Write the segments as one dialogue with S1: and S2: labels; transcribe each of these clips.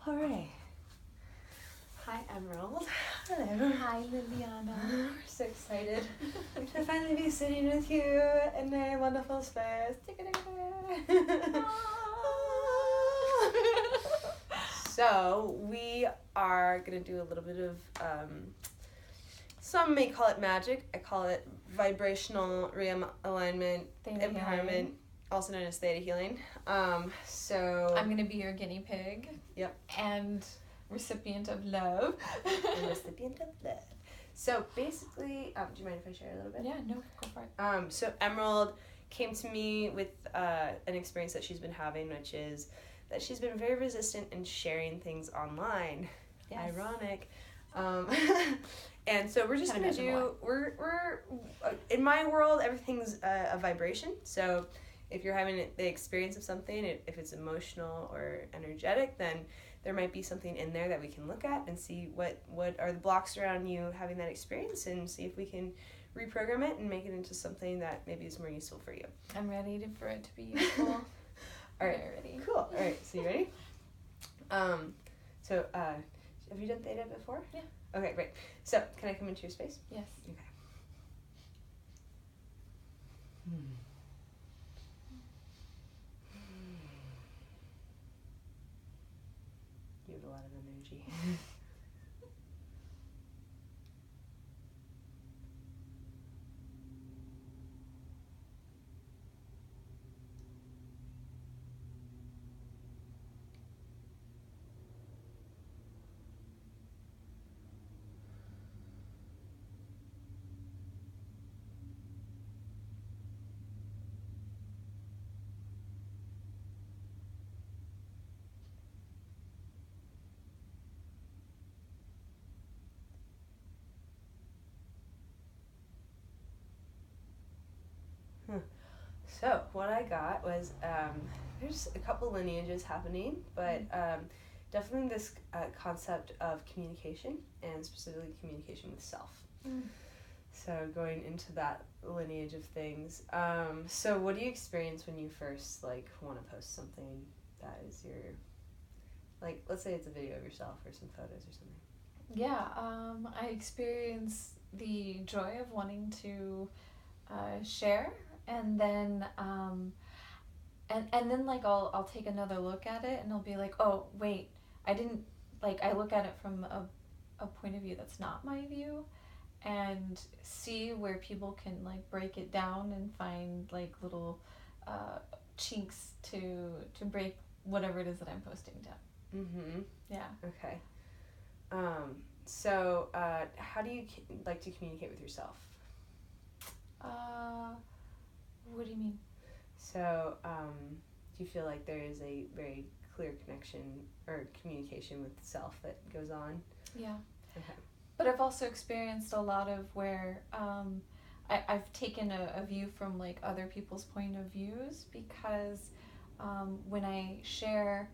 S1: All right. Hi, Emerald. Hello.
S2: Hi, Liliana.
S1: We're so excited to finally be sitting with you in a wonderful space. So we are going to do a little bit of, some may call it magic. I call it vibrational realignment,
S2: Theta
S1: empowerment,
S2: healing.
S1: also known as theta healing. So
S2: I'm going to be your guinea pig.
S1: Yep.
S2: And recipient of love.
S1: And recipient of love. So basically, do you mind if I share a little bit?
S2: Yeah, no, go for it.
S1: So Emerald came to me with an experience that she's been having, which is that she's been very resistant in sharing things online.
S2: Yes.
S1: Ironic. And so we're just
S2: Kind
S1: gonna
S2: of
S1: do. We're in my world, everything's a vibration. So if you're having the experience of something, if it's emotional or energetic, then there might be something in there that we can look at and see what are the blocks around you having that experience, and see if we can reprogram it and make it into something that maybe is more useful for you.
S2: I'm ready for it to be useful.
S1: All right.
S2: Very ready.
S1: Cool. All right. So you ready? So have you done theta before?
S2: Yeah.
S1: Okay, great. So can I come into your space?
S2: Yes.
S1: Okay. You have a lot of energy. So what I got was there's a couple lineages happening, but definitely this concept of communication, and specifically communication with self. So going into that lineage of things. So what do you experience when you first want to post something that is your, let's say it's a video of yourself or some photos or something?
S2: Yeah, I experience the joy of wanting to share, and then and then I'll take another look at it, and I'll be like, oh wait, I didn't, I look at it from a point of view that's not my view, and see where people can break it down and find little chinks to break whatever it is that I'm posting down. Yeah.
S1: Okay. So how do you like to communicate with yourself?
S2: What do you mean?
S1: So do you feel like there is a very clear connection or communication with self that goes on?
S2: Yeah.
S1: Okay.
S2: But I've also experienced a lot of where I've taken a view from other people's point of views, because when I share,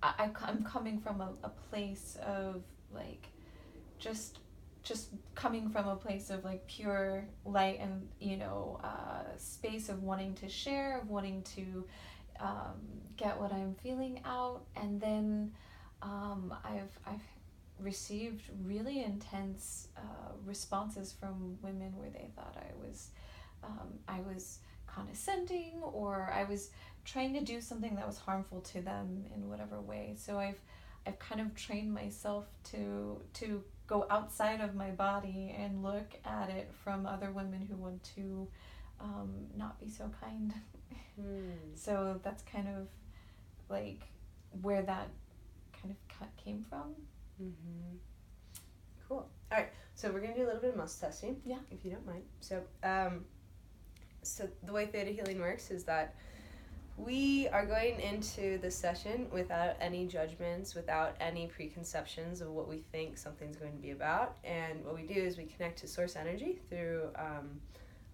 S2: I'm coming from a place of just coming from a place of pure light and space of wanting to share, of wanting to get what I'm feeling out, and then I've received really intense responses from women where they thought I was condescending, or I was trying to do something that was harmful to them in whatever way. So I've kind of trained myself to go outside of my body and look at it from other women who want to not be so kind. So that's kind of where that kind of came from.
S1: Cool. All right, so we're going to do a little bit of muscle testing,
S2: Yeah.
S1: if you don't mind. So so the way theta healing works is that we are going into the session without any judgments, without any preconceptions of what we think something's going to be about. And what we do is we connect to source energy through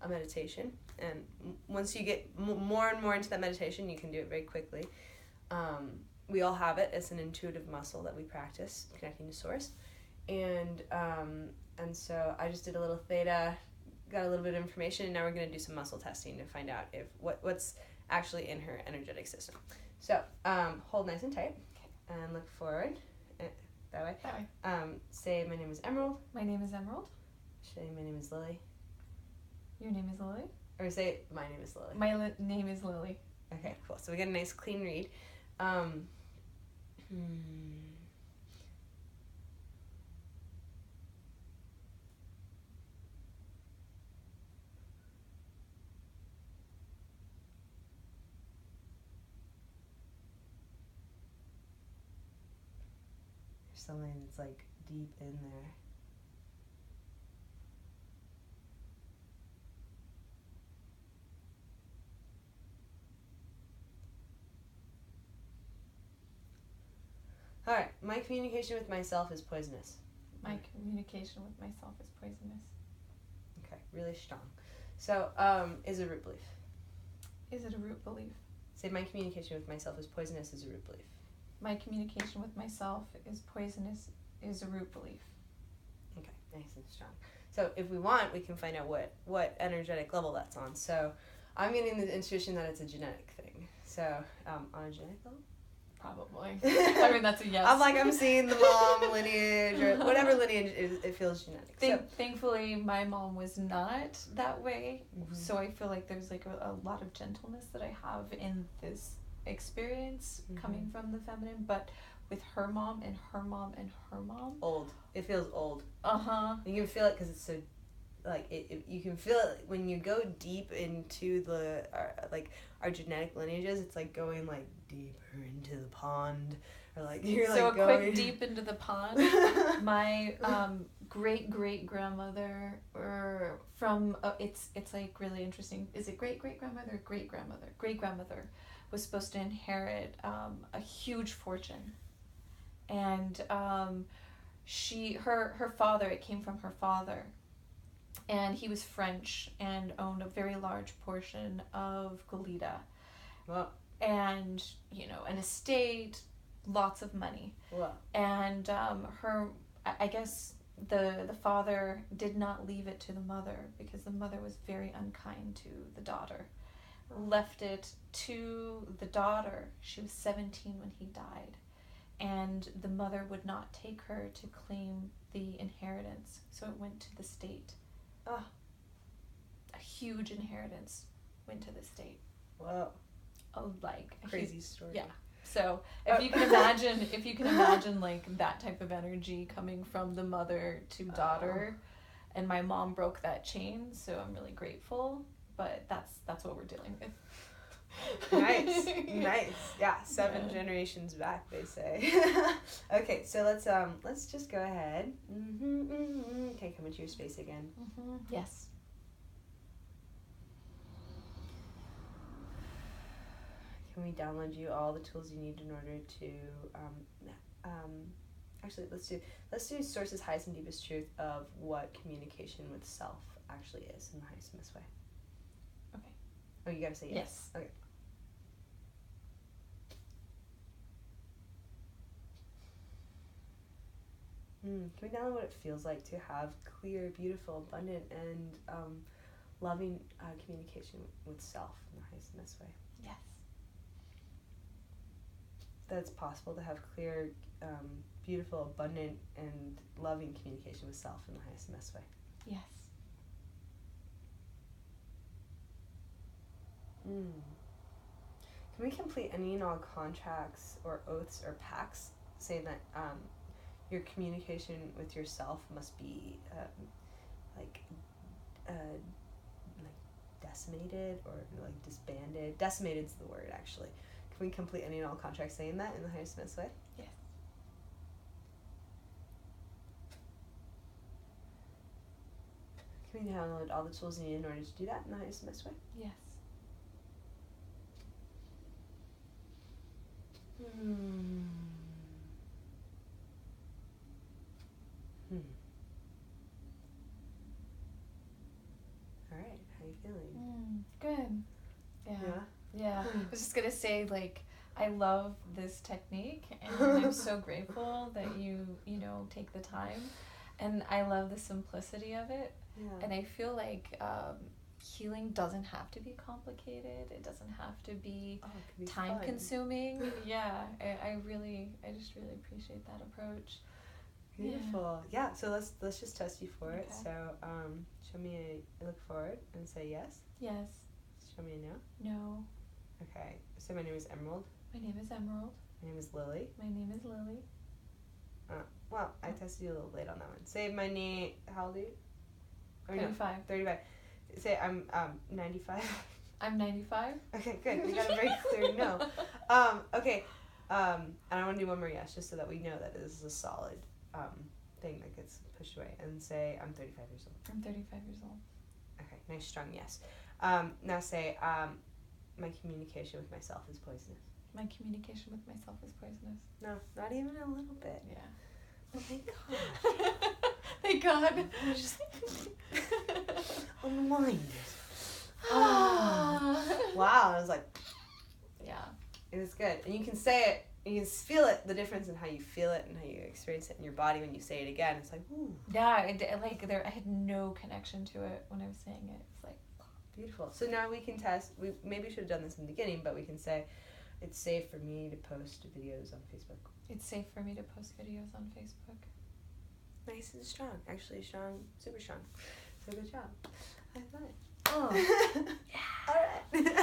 S1: a meditation. And once you get more and more into that meditation, you can do it very quickly. We all have it. It's an intuitive muscle that we practice, connecting to source. And so I just did a little theta, got a little bit of information, and now we're going to do some muscle testing to find out if what's actually in her energetic system. So hold nice and tight. And look forward. That way.
S2: That way.
S1: Say, my name is Emerald.
S2: My name is Emerald.
S1: Say, my name is Lily.
S2: Your name is Lily.
S1: Or say, my name is Lily.
S2: My name is Lily.
S1: Okay, cool. So we get a nice clean read. Something that's like deep in there. All right, my communication with myself is poisonous.
S2: My communication with myself is poisonous.
S1: Okay, really strong. So, is a root belief.
S2: Is it a root belief?
S1: Say, my communication with myself is poisonous is a root belief.
S2: My communication with myself is poisonous is a root belief.
S1: Okay, nice and strong. So if we want, we can find out what energetic level that's on. So I'm getting the intuition that it's a genetic thing. So on a genetic level?
S2: Probably. I mean, that's a yes.
S1: I'm seeing the mom lineage or whatever lineage is, it feels genetic.
S2: Thankfully, my mom was not that way.
S1: Mm-hmm.
S2: So I feel like there's like a lot of gentleness that I have in this experience coming from the feminine, but with her mom and her mom and her mom,
S1: old. It feels old.
S2: You
S1: can feel it because it's so, like you can feel it when you go deep into our genetic lineages. It's like going like deeper into the pond, or like you're
S2: so
S1: like
S2: a
S1: going
S2: quick deep into the pond. My great grandmother, or from it's like really interesting. Is it great grandmother or great grandmother? Great grandmother was supposed to inherit a huge fortune, and her father, it came from her father, and he was French and owned a very large portion of Goleta.
S1: Wow.
S2: And an estate, lots of money.
S1: Wow.
S2: And I guess the father did not leave it to the mother because the mother was very unkind to the daughter. Left it to the daughter. She was 17 when he died, and the mother would not take her to claim the inheritance, so it went to the state. A huge inheritance went to the state.
S1: Wow. Crazy story.
S2: Yeah. So if you can imagine like that type of energy coming from the mother to daughter, and my mom broke that chain, so I'm really grateful. But that's what we're dealing with.
S1: Nice. Yeah, 7 generations back, they say. Okay, so let's just go ahead. Okay, come into your space again.
S2: Yes.
S1: Can we download you all the tools you need in order to actually let's do sources, highest and deepest truth of what communication with self actually is in the highest and best way.
S2: Okay.
S1: Oh, you gotta say yes. Okay. Can we download what it feels like to have clear, beautiful, abundant, and loving communication with self in the highest and best way?
S2: Yes.
S1: That it's possible to have clear, beautiful, abundant, and loving communication with self in the highest and best way.
S2: Yes.
S1: Can we complete any and all contracts or oaths or pacts saying that your communication with yourself must be like decimated or like disbanded? Decimated's the word, actually. Can we complete any and all contracts saying that in the highest and best way?
S2: Yes.
S1: Can we download all the tools you need in order to do that in the highest and best way?
S2: Yes.
S1: All right, how are you feeling?
S2: Good. Yeah. I was just gonna say, like, I love this technique, and I'm so grateful that you take the time, and I love the simplicity of it.
S1: Yeah.
S2: And I feel like healing doesn't have to be complicated. It doesn't have to be time
S1: fun.
S2: consuming. Yeah, I just really appreciate that approach.
S1: Beautiful. Yeah, so let's just test you for it.
S2: Okay.
S1: So show me a look forward and say yes.
S2: Yes.
S1: Show me a no.
S2: No.
S1: Okay. So my name is Emerald.
S2: My name is Emerald.
S1: My name is Lily.
S2: My name is Lily.
S1: Well, I tested you a little late on that one. Say my name. How old are you?
S2: 35.
S1: 35. Say I'm 95.
S2: I'm 95.
S1: Okay, good. We got a very clear no. Okay. And I want to do one more yes, just so that we know that this is a solid thing that gets pushed away. And say I'm 35 years old.
S2: I'm 35 years old.
S1: Okay, nice strong yes. Now say my communication with myself is poisonous.
S2: My communication with myself is poisonous.
S1: No, not even a little bit.
S2: Yeah.
S1: Oh, thank God.
S2: Thank God.
S1: I was just unwind. Wow, I was like,
S2: yeah.
S1: it was good. And you can say it, you can feel it, the difference in how you feel it and how you experience it in your body when you say it again. It's like, ooh.
S2: Yeah, I had no connection to it when I was saying it. It's like,
S1: beautiful. So now we can test, we maybe should have done this in the beginning, but we can say, it's safe for me to post videos on Facebook.
S2: It's safe for me to post videos on Facebook.
S1: Nice and strong. Actually strong, super strong. So good job. High five.
S2: Oh.
S1: All right.